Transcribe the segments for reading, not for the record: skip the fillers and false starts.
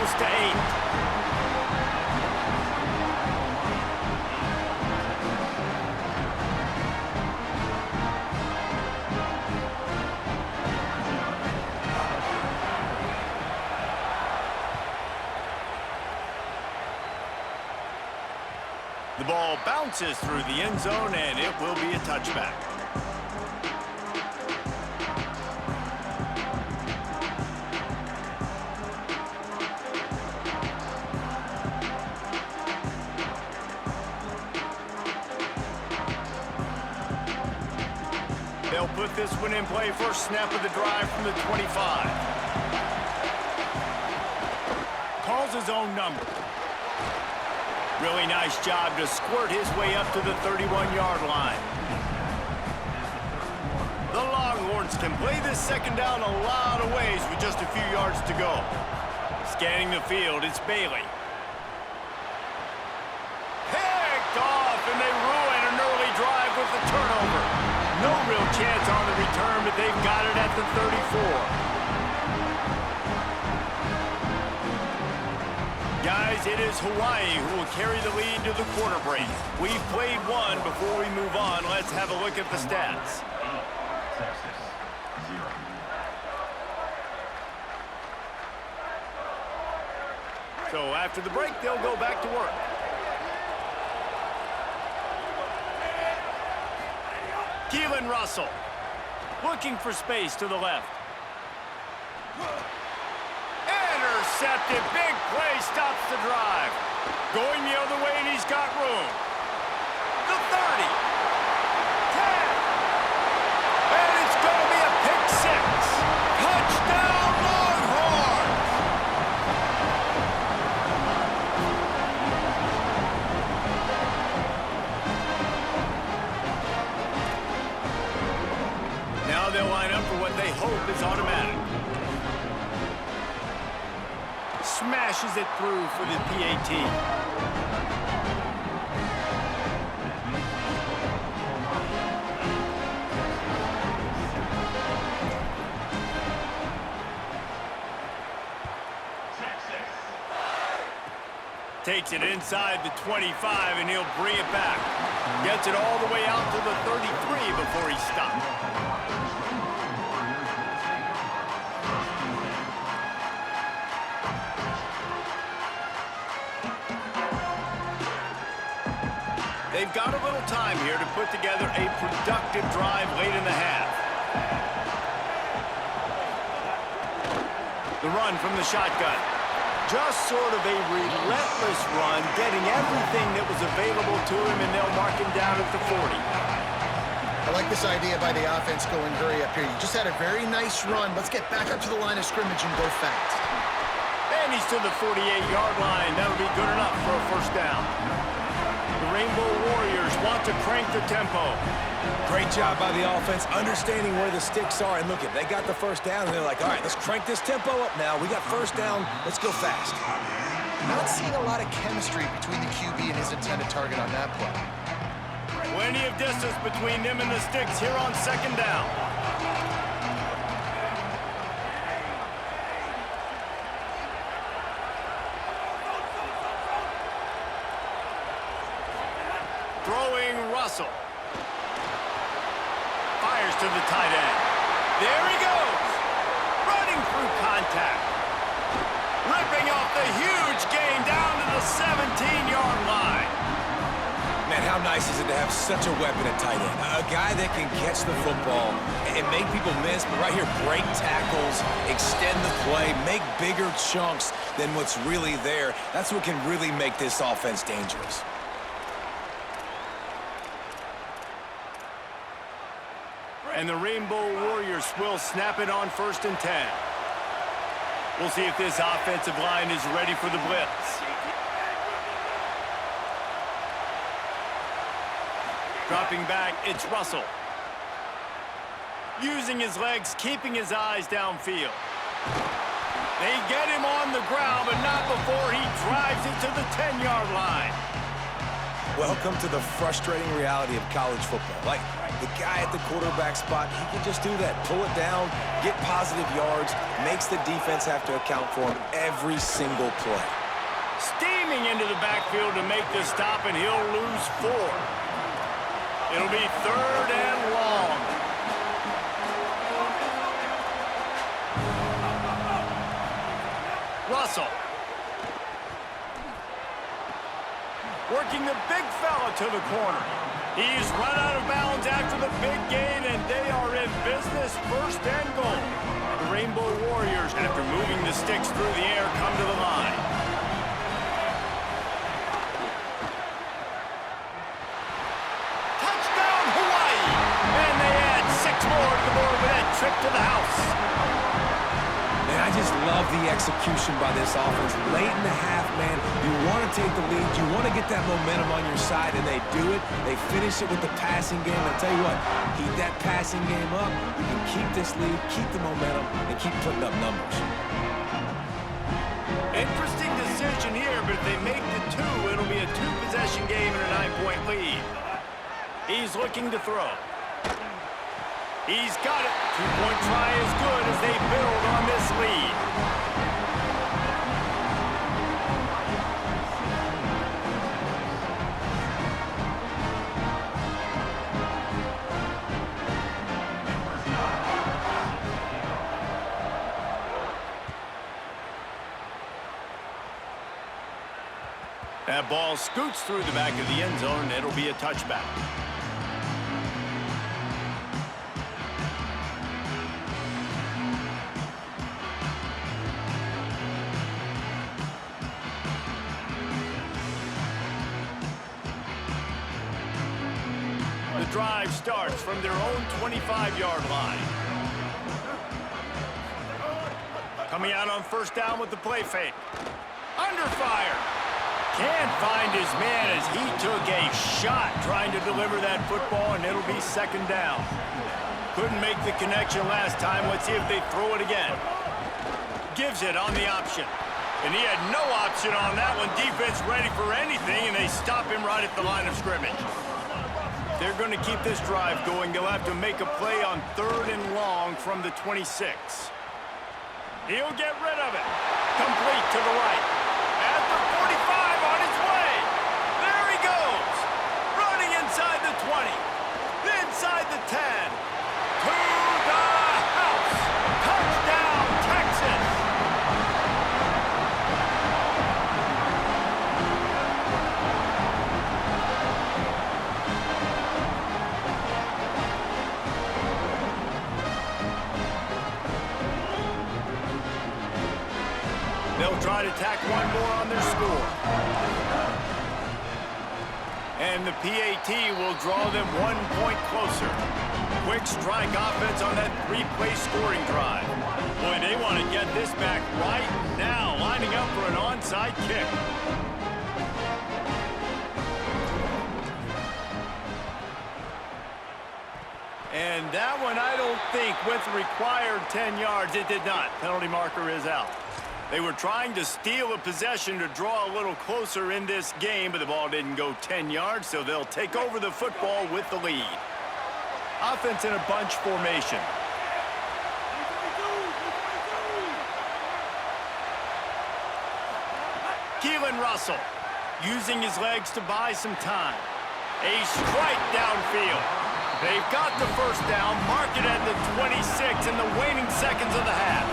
close to 8. The ball bounces through the end zone, and it will be a touchback. They'll put this one in play. First snap of the drive from the 25. Calls his own number. Really nice job to squirt his way up to the 31-yard line. The Longhorns can play this second down a lot of ways with just a few yards to go. Scanning the field, it's Bailey. Picked off, and they ruin an early drive with the turnover. No real chance on the return, but they've got it at the 34. Guys, it is Hawaii who will carry the lead to the quarter break. We've played one. Before we move on, let's have a look at the stats. So after the break, they'll go back to work. Keelan Russell looking for space to the left. Intercepted. Big play stops the drive. Going the other way, and he's got room. The 30. 10. And it's going to be a pick six. Touchdown, Longhorns! Now they'll line up for what they hope is automatic. Smashes it through for the PAT. Takes it inside the 25, and he'll bring it back. Gets it all the way out to the 33 before he stopped. They've got a little time here to put together a productive drive late in the half. The run from the shotgun. Just sort of a relentless run, getting everything that was available to him, and they'll mark him down at the 40. I like this idea by the offense going hurry up here. You just had a very nice run. Let's get back up to the line of scrimmage and go fast. And he's to the 48-yard line. That'll be good enough for a first down. The Rainbow Warriors want to crank the tempo. Great job by the offense, understanding where the sticks are. And look, they got the first down, and they're like, all right, let's crank this tempo up now. We got first down. Let's go fast. Not seeing a lot of chemistry between the QB and his intended target on that play. Plenty of distance between them and the sticks here on second down. Throwing Russell. Fires to the tight end. There he goes. Running through contact. Ripping off the huge gain down to the 17-yard line. Man, how nice is it to have such a weapon at tight end? A guy that can catch the football and make people miss, but right here, break tackles, extend the play, make bigger chunks than what's really there. That's what can really make this offense dangerous. And the Rainbow Warriors will snap it on 1st and 10. We'll see if this offensive line is ready for the blitz. Dropping back, it's Russell. Using his legs, keeping his eyes downfield. They get him on the ground, but not before he drives it to the 10-yard line. Welcome to the frustrating reality of college football. Like, the guy at the quarterback spot, he can just do that. Pull it down, get positive yards, makes the defense have to account for him every single play. Steaming into the backfield to make the stop, and he'll lose 4. It'll be 3rd and long. Russell. Working the big fella to the corner. He's run out of bounds after the big gain, and they are in business, 1st and goal. The Rainbow Warriors, after moving the sticks through the air, come to the line. Touchdown, Hawaii! And they add 6 more to the board with that trip to the house. Man, I just love the execution by this offense. Late in the half, man, you want to take the lead. You want to get that momentum on your side, and they do it. They finish it with the passing game. I tell you what, keep that passing game up. You can keep this lead, keep the momentum, and keep putting up numbers. Interesting decision here, but if they make the 2, it'll be a 2-possession game and a 9-point lead. He's looking to throw. He's got it. 2-point try is good as they build on this lead. That ball scoots through the back of the end zone, and it'll be a touchback. The drive starts from their own 25-yard line. Coming out on 1st down with the play fake. Under fire. Can't find his man as he took a shot trying to deliver that football, and it'll be 2nd down. Couldn't make the connection last time. Let's see if they throw it again. Gives it on the option. And he had no option on that one. Defense ready for anything, and they stop him right at the line of scrimmage. They're going to keep this drive going. They'll have to make a play on 3rd and long from the 26. He'll get rid of it. Complete to the right. At the 45 on his way. There he goes. Running inside the 20. Inside the 10. To the house. Touchdown, Texas. They'll try to tack one more on their score. And the PAT will draw them 1 point closer. Quick strike offense on that 3-play scoring drive. Boy, they want to get this back right now, lining up for an onside kick. And that one, I don't think, with required 10 yards, it did not. Penalty marker is out. They were trying to steal a possession to draw a little closer in this game, but the ball didn't go 10 yards, so they'll take over the football with the lead. Offense in a bunch formation. Keelan Russell using his legs to buy some time. A strike downfield. They've got the 1st down, mark it at the 26 in the waning seconds of the half.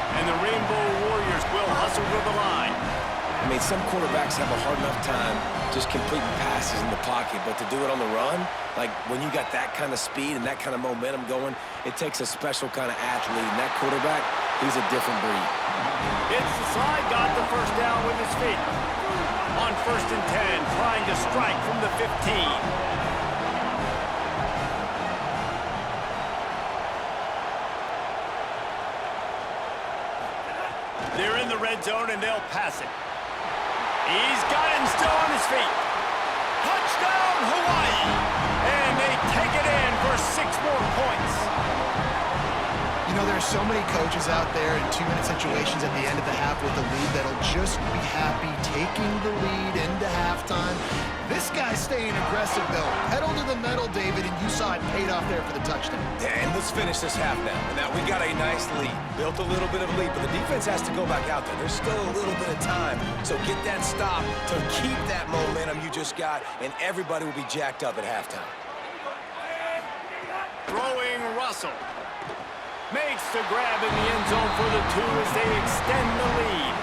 And the Rainbow Warriors will hustle to the line. I mean, some quarterbacks have a hard enough time just completing passes in the pocket, but to do it on the run, like when you got that kind of speed and that kind of momentum going, it takes a special kind of athlete, and that quarterback, he's a different breed. It's the slide, got the 1st down with his feet. On 1st and 10, trying to strike from the 15. They're in the red zone, and they'll pass it. He's got him still on his feet. Touchdown, Hawaii! And they take it in for 6 more points. You know, there's so many coaches out there in 2-minute situations at the end of the half with the lead that'll just be happy taking the lead into halftime. This guys staying aggressive, though. Pedal to the metal, David, and you saw it paid off there for the touchdown. And let's finish this half now. Now we got a nice lead. Built a little bit of a lead, but the defense has to go back out there. There's still a little bit of time. So get that stop to keep that momentum you just got, and everybody will be jacked up at halftime. Throwing Russell. Makes the grab in the end zone for the 2 as they extend the lead.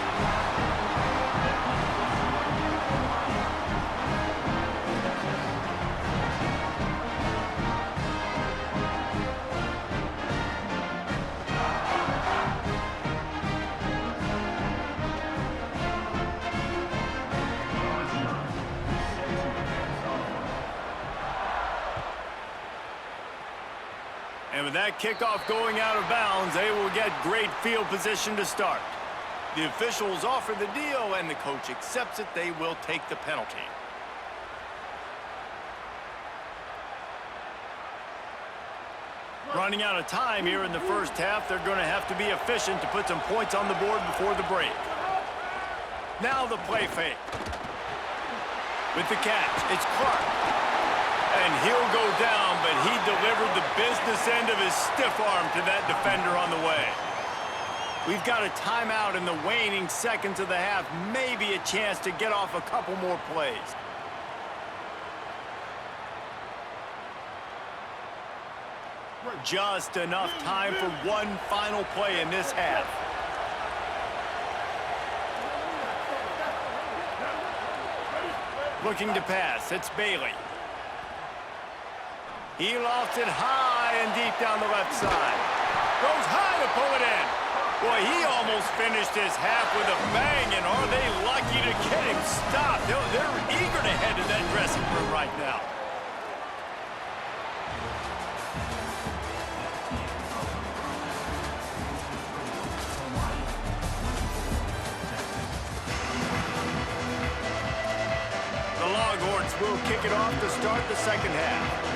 And with that kickoff going out of bounds, they will get great field position to start. The officials offer the deal, and the coach accepts it. They will take the penalty. Running out of time here in the first half, they're going to have to be efficient to put some points on the board before the break. Now the play fake. With the catch, it's Clark. And he'll go down, but he delivered the business end of his stiff arm to that defender on the way. We've got a timeout in the waning seconds of the half. Maybe a chance to get off a couple more plays. Just enough time for one final play in this half. Looking to pass, it's Bailey. He lofts it high and deep down the left side. Goes high to pull it in. Boy, he almost finished his half with a bang, and are they lucky to get him stopped? They're eager to head to that dressing room right now. The Longhorns will kick it off to start the second half.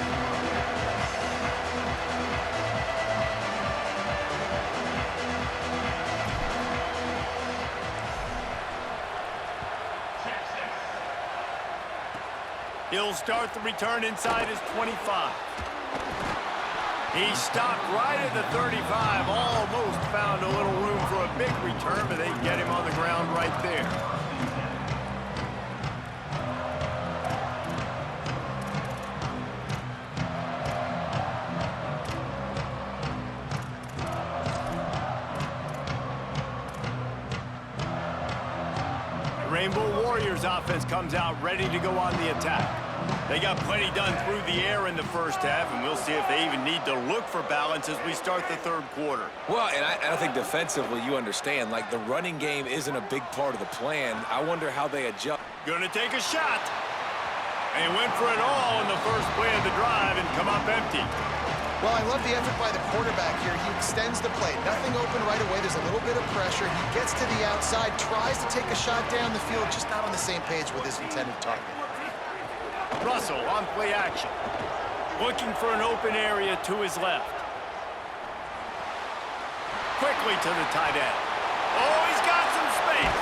He'll start the return inside his 25. He stopped right at the 35, almost found a little room for a big return, but they get him on the ground right there. Rainbow Warriors offense comes out ready to go on the attack. They got plenty done through the air in the first half, and we'll see if they even need to look for balance as we start the third quarter. Well, and I think defensively you understand, like the running game isn't a big part of the plan. I wonder how they adjust. Gonna take a shot. And went for it all in the first play of the drive and come up empty. Well, I love the effort by the quarterback here. He extends the play. Nothing open right away. There's a little bit of pressure. He gets to the outside, tries to take a shot down the field, just not on the same page with his intended target. Russell on play action. Looking for an open area to his left. Quickly to the tight end. Oh, he's got some space.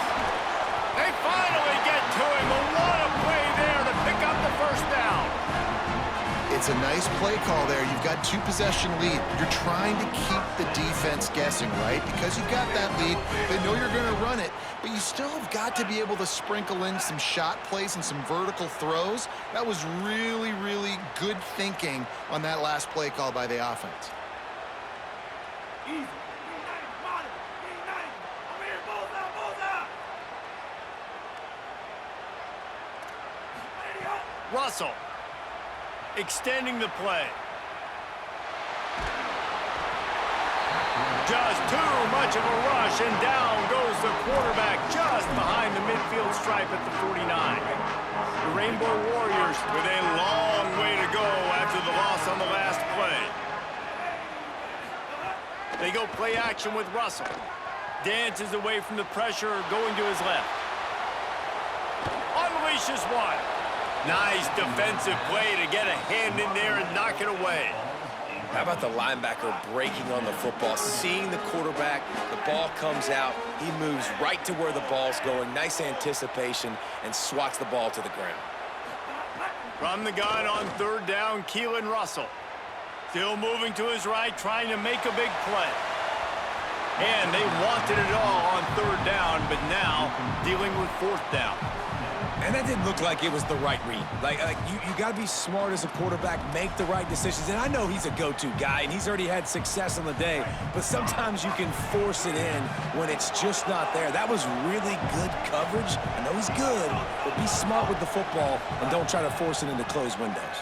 They finally get to him. But what a play there to pick up the first down. It's a nice play call there. You've got 2-possession lead. You're trying to keep the defense guessing, right? Because you've got that lead, they know you're going to run it, but you still have got to be able to sprinkle in some shot plays and some vertical throws. That was really, really good thinking on that last play call by the offense. Russell extending the play. Just too much of a rush, and down goes the quarterback just behind the midfield stripe at the 49. The Rainbow Warriors with a long way to go after the loss on the last play. They go play action with Russell. Dances away from the pressure, going to his left. Unleashes one. Nice defensive play to get a hand in there and knock it away. How about the linebacker breaking on the football, seeing the quarterback, the ball comes out, he moves right to where the ball's going, nice anticipation, and swats the ball to the ground. From the gun on third down, Keelan Russell. Still moving to his right, trying to make a big play. And they wanted it all on third down, but now dealing with fourth down. And that didn't look like it was the right read. Like you got to be smart as a quarterback, make the right decisions. And I know he's a go-to guy, and he's already had success on the day. But sometimes you can force it in when it's just not there. That was really good coverage. I know he's good, but be smart with the football and don't try to force it into closed windows.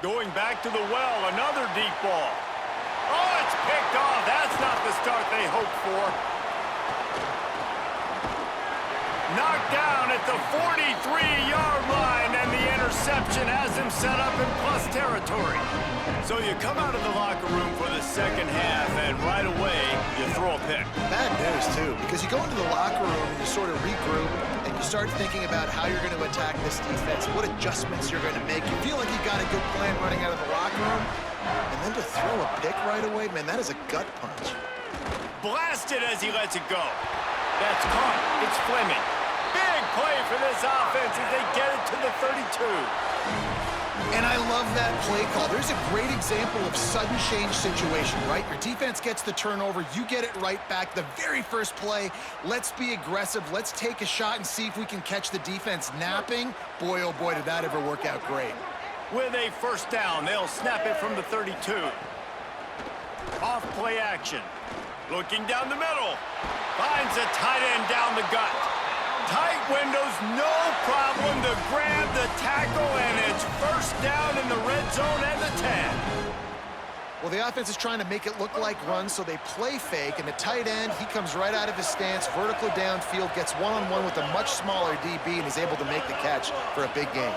Going back to the well, another deep ball. Oh, it's picked off. That's not the start they hoped for. Knocked down at the 43-yard line, and the interception has him set up in plus territory. So you come out of the locker room for the second half, and right away, you throw a pick. Bad news, too, because you go into the locker room and you sort of regroup, and you start thinking about how you're going to attack this defense, what adjustments you're going to make. You feel like you got a good plan running out of the locker room, and then to throw a pick right away, man, that is a gut punch. Blasted as he lets it go. That's caught. It's Fleming. Big play for this offense as they get it to the 32. And I love that play call. There's a great example of sudden change situation, right? Your defense gets the turnover, you get it right back. The very first play, let's be aggressive. Let's take a shot and see if we can catch the defense napping. Boy, oh boy, did that ever work out great. With a first down, they'll snap it from the 32. Off play action. Looking down the middle. Finds a tight end down the gut. Tight windows, no problem to grab the tackle, and it's first down in the red zone at the 10. Well, the offense is trying to make it look like runs, so they play fake, and the tight end, he comes right out of his stance, vertical downfield, gets one-on-one with a much smaller DB, and is able to make the catch for a big gain.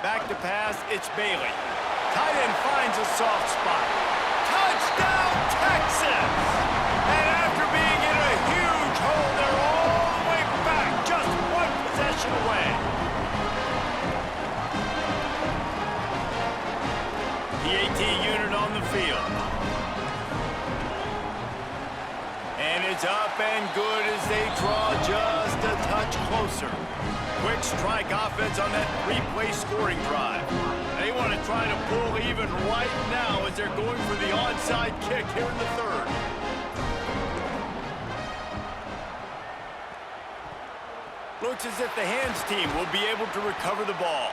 Back to pass, it's Bailey. Tight end finds a soft spot. Touchdown, Texas! And after being in a huge hole, they're all the way back, just one possession away. PAT unit on the field. And it's up and good as they draw just a touch closer. Quick strike offense on that three-play scoring drive. They want to try to pull even right now as they're going for the onside kick here in the third. Looks as if the hands team will be able to recover the ball.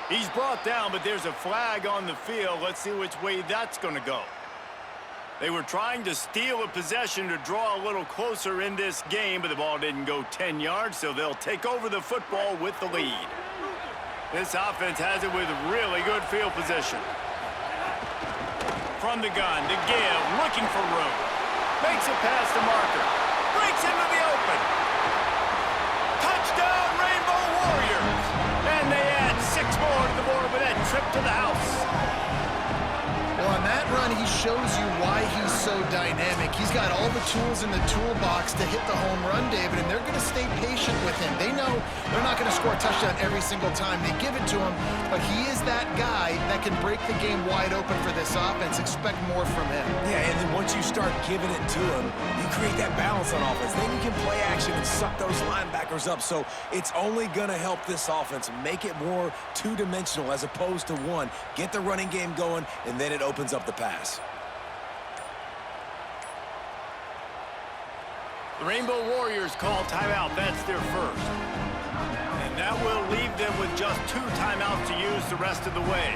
He's brought down, but there's a flag on the field. Let's see which way that's going to go. They were trying to steal a possession to draw a little closer in this game, but the ball didn't go 10 yards, so they'll take over the football with the lead. This offense has it with really good field position. From the gun, to Gill, looking for room. Makes it past the marker. Breaks into the open. Touchdown, Rainbow Warriors! And they add 6 more to the board with that trip to the house. Well, on that run, he shows you why he's so dynamic. He's got all the tools in the toolbox to hit the home run, David, and they're going to stay patient with him. They know they're not going to score a touchdown every single time they give it to him, but he is that guy that can break the game wide open for this offense. Expect more from him. Yeah, and then once you start giving it to him, you create that balance on offense. Then you can play action and suck those linebackers up. So it's only going to help this offense make it more two-dimensional as opposed to one. Get the running game going, and then it opens up the pass. The Rainbow Warriors call timeout. That's their first. And that will leave them with just 2 timeouts to use the rest of the way.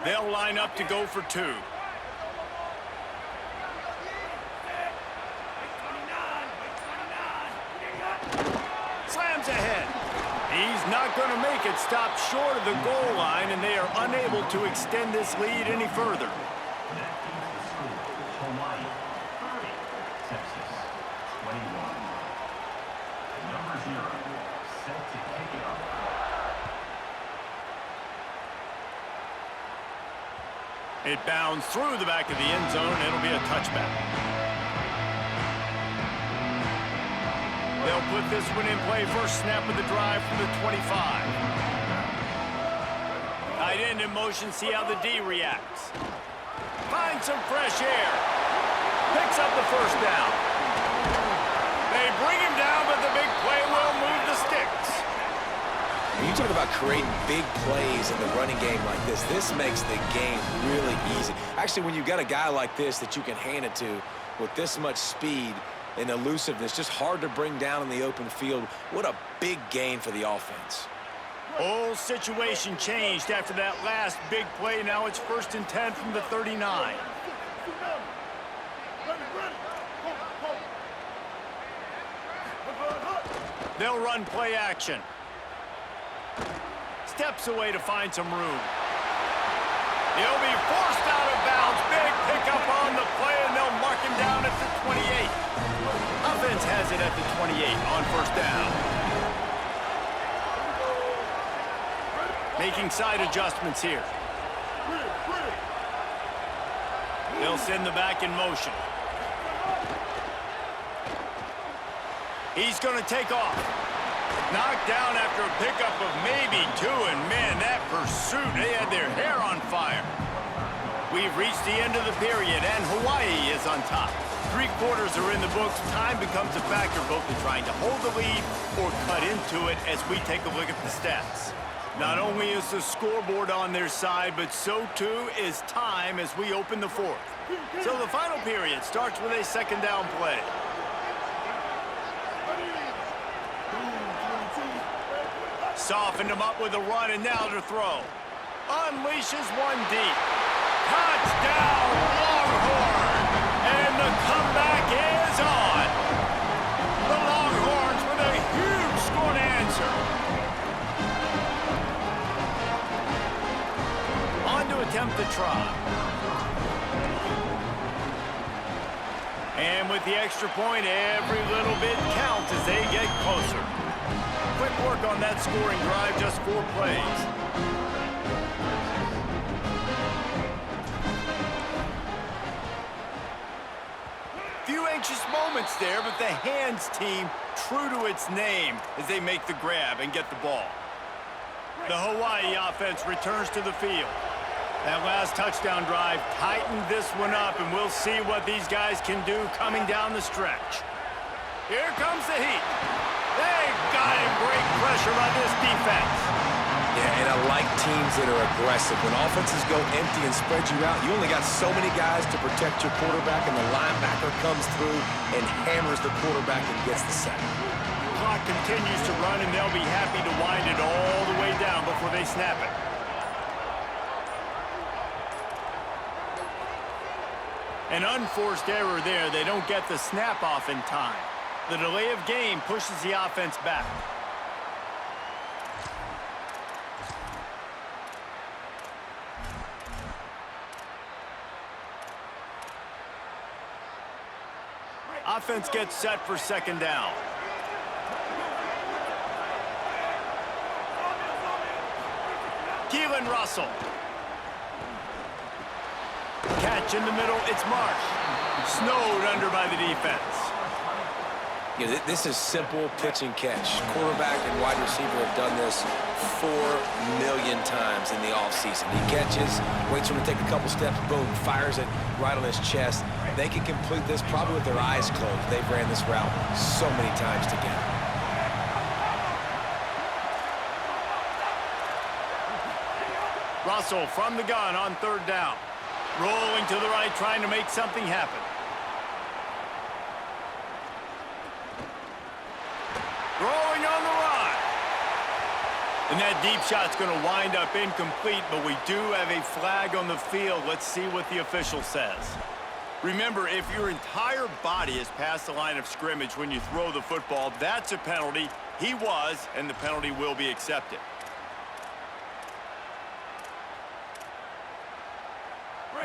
They'll line up to go for 2. Slams ahead. He's not going to make it. Stop short of the goal line, and they are unable to extend this lead any further. It bounds through the back of the end zone, and it'll be a touchback. They'll They'll put this one in play first snap of the drive from the 25. Tight end in motion, see how the D reacts. Finds some fresh air. Picks up the first down. They bring him down, but the big play will move the sticks. When you talk about creating big plays in the running game like this makes the game really easy. Actually, when you've got a guy like this that you can hand it to with this much speed and elusiveness, just hard to bring down in the open field. What a big gain for the offense. Whole situation changed after that last big play. Now it's 1st and 10 from the 39. They'll run play action. Steps away to find some room. He'll be forced out of bounds. Big pickup on the play, and they'll mark him down at the 28. Offense has it at the 28 on first down. Making side adjustments here. They'll send the back in motion. He's going to take off. Knocked down after a pickup of maybe 2, and man, that pursuit, they had their hair on fire. We've reached the end of the period, and Hawaii is on top. 3 quarters are in the books. Time becomes a factor both in trying to hold the lead or cut into it as we take a look at the stats. Not only is the scoreboard on their side, but so too is time as we open the 4th. So the final period starts with a 2nd down play. Softened him up with a run, and now to throw. Unleashes one deep. Touchdown, Longhorn! And the comeback is on. The Longhorns with a huge score to answer. On to attempt the try. And with the extra point, every little bit counts as they get closer. Quick work on that scoring drive, just 4 plays. Few anxious moments there, but the hands team true to its name as they make the grab and get the ball. The Hawaii offense returns to the field. That last touchdown drive tightened this one up, and we'll see what these guys can do coming down the stretch. Here comes the heat. They've got him. Great pressure on this defense. Yeah, and I like teams that are aggressive. When offenses go empty and spread you out, you only got so many guys to protect your quarterback, and the linebacker comes through and hammers the quarterback and gets the sack. The clock continues to run, and they'll be happy to wind it all the way down before they snap it. An unforced error there. They don't get the snap off in time. The delay of game pushes the offense back. Offense gets set for 2nd down. Keelan Russell. Catch in the middle, it's Marsh. Snowed under by the defense. Yeah, this is simple pitch and catch. Quarterback and wide receiver have done this 4 million times in the offseason. He catches, waits for him to take a couple steps, boom, fires it right on his chest. They can complete this probably with their eyes closed. They've ran this route so many times together. Russell from the gun on 3rd down. Rolling to the right, trying to make something happen. Throwing on the run. And that deep shot's going to wind up incomplete, but we do have a flag on the field. Let's see what the official says. Remember, if your entire body is past the line of scrimmage when you throw the football, that's a penalty. He was, and the penalty will be accepted.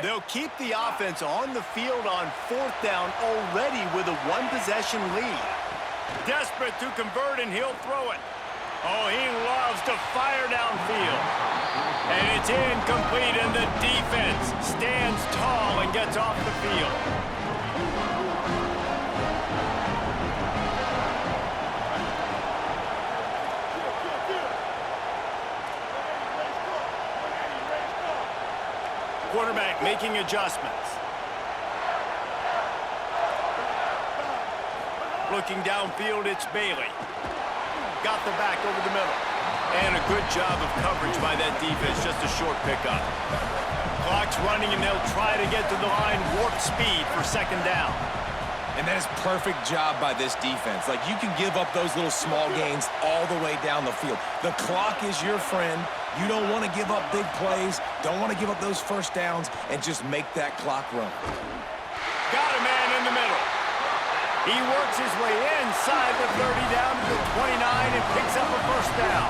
They'll keep the offense on the field on 4th down already with a 1-possession lead. Desperate to convert, and he'll throw it. Oh, he loves to fire downfield. And it's incomplete, and the defense stands tall and gets off the field. quarterback making adjustments. Looking downfield, it's Bailey. Got the back over the middle. And a good job of coverage by that defense, just a short pickup. Clock's running, and they'll try to get to the line, warp speed for second down. And that is perfect job by this defense. Like, you can give up those little small gains all the way down the field. The clock is your friend. You don't want to give up big plays, don't want to give up those first downs, and just make that clock run. Got a man in the middle. He works his way inside the 30 down to the 29 and picks up a first down.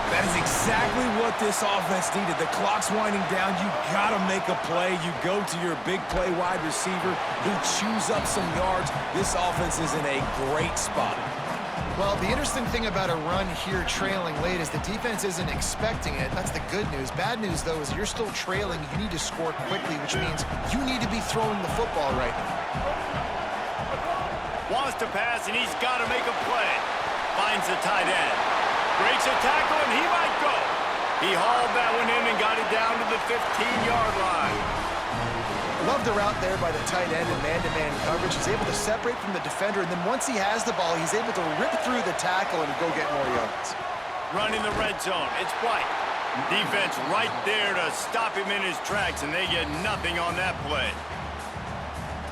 That is exactly what this offense needed. The clock's winding down. You got to make a play. You go to your big play wide receiver who chews up some yards. This offense is in a great spot. Well, the interesting thing about a run here trailing late is the defense isn't expecting it. That's the good news. Bad news, though, is you're still trailing. You need to score quickly, which means you need to be throwing the football right now. Wants to pass, and he's got to make a play. Finds the tight end. Breaks a tackle, and he might go. He hauled that one in and got it down to the 15-yard line. Love the route there by the tight end in man-to-man coverage. He's able to separate from the defender, and then once he has the ball, he's able to rip through the tackle and go get more yards. Running the red zone. It's White. Defense right there to stop him in his tracks, and they get nothing on that play.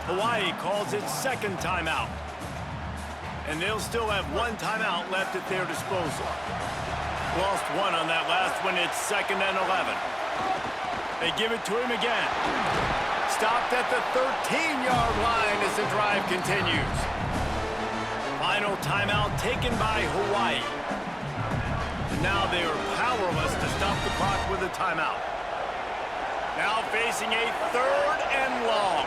Hawaii calls it second timeout. And they'll still have one timeout left at their disposal. Lost one on that last one. It's 2nd and 11. They give it to him again. Stopped at the 13-yard line as the drive continues. Final timeout taken by Hawaii. And now they are powerless to stop the clock with a timeout. Now facing a 3rd and long.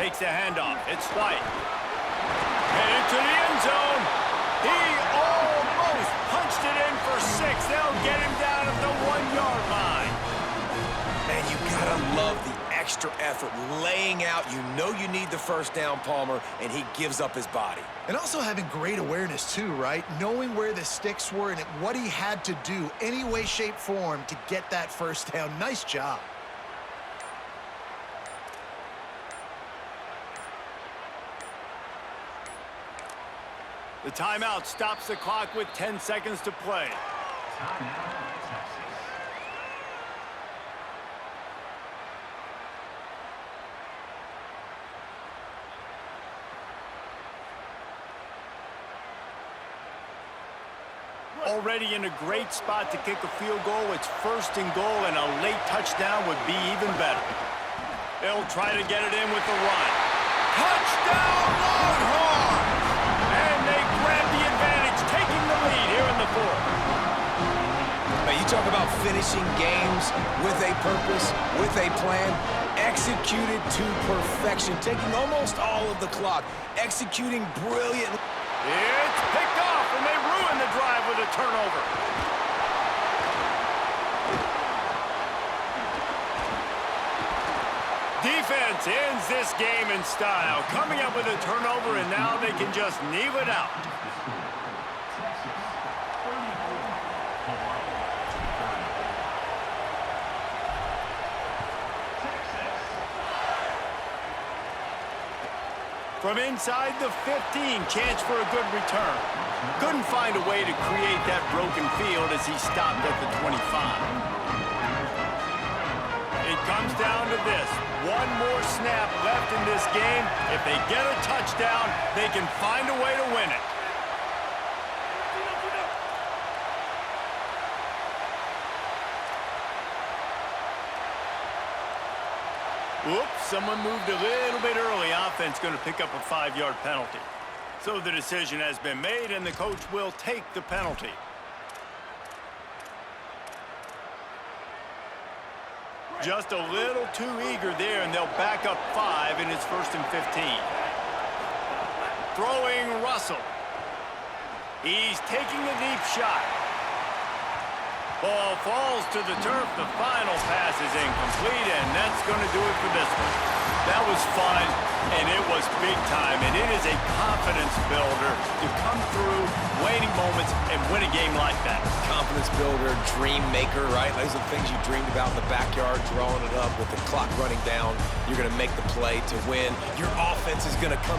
Takes a handoff. It's White. Headed to the end zone. He almost punched it in for 6. They'll get him down at the 1-yard line. Man, you gotta love the extra effort, laying out. You know you need the first down, Palmer, and he gives up his body. And also having great awareness, too, right? Knowing where the sticks were and what he had to do, any way, shape, form, to get that first down. Nice job. The timeout stops the clock with 10 seconds to play. Already in a great spot to kick a field goal. It's 1st and goal, and a late touchdown would be even better. They'll try to get it in with the run. Touchdown, Longhorns! And they grab the advantage, taking the lead here in the 4th. Now, you talk about finishing games with a purpose, with a plan, executed to perfection, taking almost all of the clock, executing brilliantly. It's picked off, and they ruin the drive with a turnover. Defense ends this game in style, coming up with a turnover, and now they can just kneel it out. From inside the 15, chance for a good return. Couldn't find a way to create that broken field as he stopped at the 25. It comes down to this. One more snap left in this game. If they get a touchdown, they can find a way to win it. Whoops, someone moved a little bit early. Offense going to pick up a 5-yard penalty. So the decision has been made, and the coach will take the penalty. Just a little too eager there, and they'll back up 5, and it's 1st and 15. Throwing Russell. He's taking a deep shot. Ball falls to the turf. The final pass is incomplete, and that's going to do it for this one. That was fun, and it was big time, and it is a confidence builder to come through waiting moments and win a game like that. Confidence builder, dream maker, right? Those are the things you dreamed about in the backyard, drawing it up with the clock running down. You're going to make the play to win. Your offense is going to come